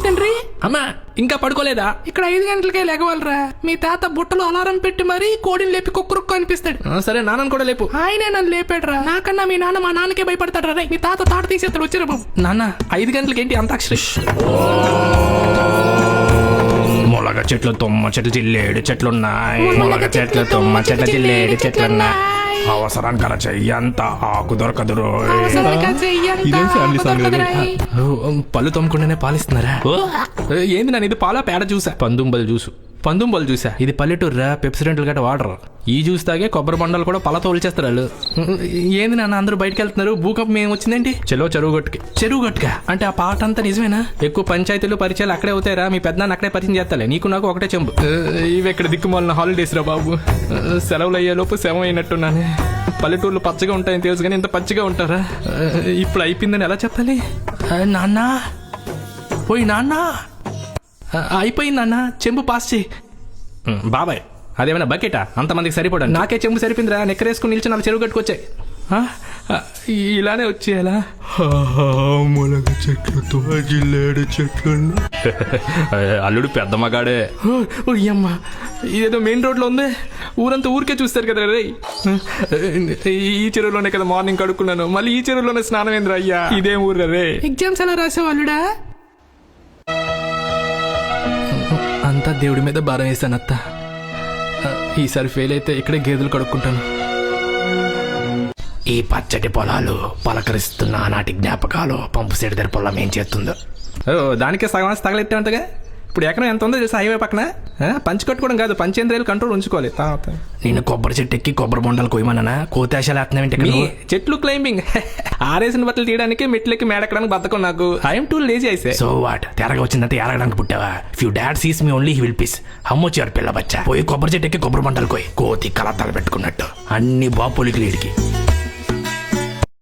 తండ్రి. అమ్మా ఇంకా పడుకోలేదా? ఇక్కడ 5 గంటలకే లేకవాలరా. మీ తాత బుట్టలో అలారం పెట్టి మరీ కోడిని లేపి కుక్కురుక్కు అనిపిస్తాడు. సరే నాన్నని కూడా లేపు. ఆయనే నన్ను లేపాడురా. నాకన్నా మీ నాన్న మా నాన్నకే భయపడతాడు రా. మీ తాత తాట తీసేస్తాడు. వచ్చిరా బాబు. నాన్న 5 గంటలకి ఏంటి అంతాక్షరి? ములగ చెట్లు తుమ్మ చెట్లు జిల్లేడు చెట్లున్నాయి. ములగ చెట్లు తుమ్మ చెట్లు జిల్లేడు చెట్లున్నాయి. అవసరానికర చెయ్యంత ఆకు దొరకదురు. పళ్ళు తోముకుండానే పాలిస్తున్నారా? ఏంది నన్ను ఇది పాలా పేడ చూసా? పందుంబలు చూసా. ఇది పల్లెటూరురా. పెప్సిడెంట్లు గట్ట వాడరు. ఈ జ్యూస్ తాగే కొబ్బరి బండలు కూడా పళ్ళ తోల్చేస్తారు వాళ్ళు. ఏంది నాన్న అందరూ బయటకు వెళ్తున్నారు? భూకంపం ఏం వచ్చిందేంటి? చెరువు గట్టుగా అంటే ఆ పాట అంతా నిజమేనా? ఎక్కువ పంచాయతీలు పరిచయాలు అక్కడే అవుతాయిరా. మీ పెద్దనాన్న అక్కడే పరిచయం చేస్తాలే. నీకు నాకు ఒకటే చెంబు. ఇవి ఎక్కడ దిక్కుమాలిన హాలిడేస్ రా బాబు. సెలవులు అయ్యేలోపు శవం అయినట్టున్నాను. పల్లెటూర్లు పచ్చగా ఉంటాయని తెలుసు కానీ ఇంత పచ్చిగా ఉంటారా? ఇప్పుడు అయిపోయిందని ఎలా చెప్పాలి? నాన్న పోయి నాన్న అయిపోయింది నాన్న. చెంబు పాస్ చేయి. బాబాయ్ అదేమైనా బకెటా? అంతమందికి సరిపడా? నాకే చెంబు సరిపోయిందిరా. నెక్కరేసుకుని నిలిచి నాకు చెరువు కట్టుకొచ్చాయి. ఇలానే వచ్చేయాలా? ములగ చెట్లతో జిల్లేడు చెట్లు. అల్లుడు పెద్ద మగాడే. అమ్మా ఇదేదో మెయిన్ రోడ్లో ఉంది. ఊరంతా ఊరికే చూస్తారు కదా రే. ఈ చెరువులోనే కదా మార్నింగ్ కడుక్కున్నాను. మళ్ళీ ఈ చెరువులోనే స్నానం ఏంద్ర అయ్యా. ఇదేం ఊరు రే. ఎగ్జామ్స్ ఎలా రాసావు అల్లుడా? అంతా దేవుడి మీద భారం వేసానత్త. ఈసారి ఫెయిల్ అయితే ఇక్కడే గేదెలు కడుక్కుంటాను. ఈ పచ్చటి పొలాలు పలకరిస్తున్న ఆనాటి జ్ఞాపకాలు పంపు సెడి దగ్గర పొలం ఏం చేస్తుందో. దానికే సగం తగలెట్టామంటగా. ఇప్పుడు ఎకరం ఎంత ఉందో తెలుసా? హైవే పక్కన. పంచి కట్టుకోవడం కాదు, పంచేంద్రియాలు కంట్రోల్ ఉంచుకోవాలి. నేను కొబ్బరి చెట్టు ఎక్కి కొబ్బరి బొండాలు కోయమన్నా కోతాశాలు ఆడుతున్నావేంటి? చెట్లు క్లైంబింగ్. ఆరేసిన బట్టలు తీయడానికి మెట్లెక్కి మేడెక్కడానికి బతకం నాకు. ఐఎమ్ టూ లేజీ అయితే. So what? తెరగా వచ్చిందంటే ఎరగడానికి పుట్టావా? Few dad sees me only he will peace. అమ్మొచ్చారు పిల్ల బచ్చా. పోయి కొబ్బరి చెట్టు ఎక్కి కొబ్బరి బొండాలు కోయి. కోతి కలతాలు పెట్టుకున్నట్టు అన్ని బాపులికి లేడికి.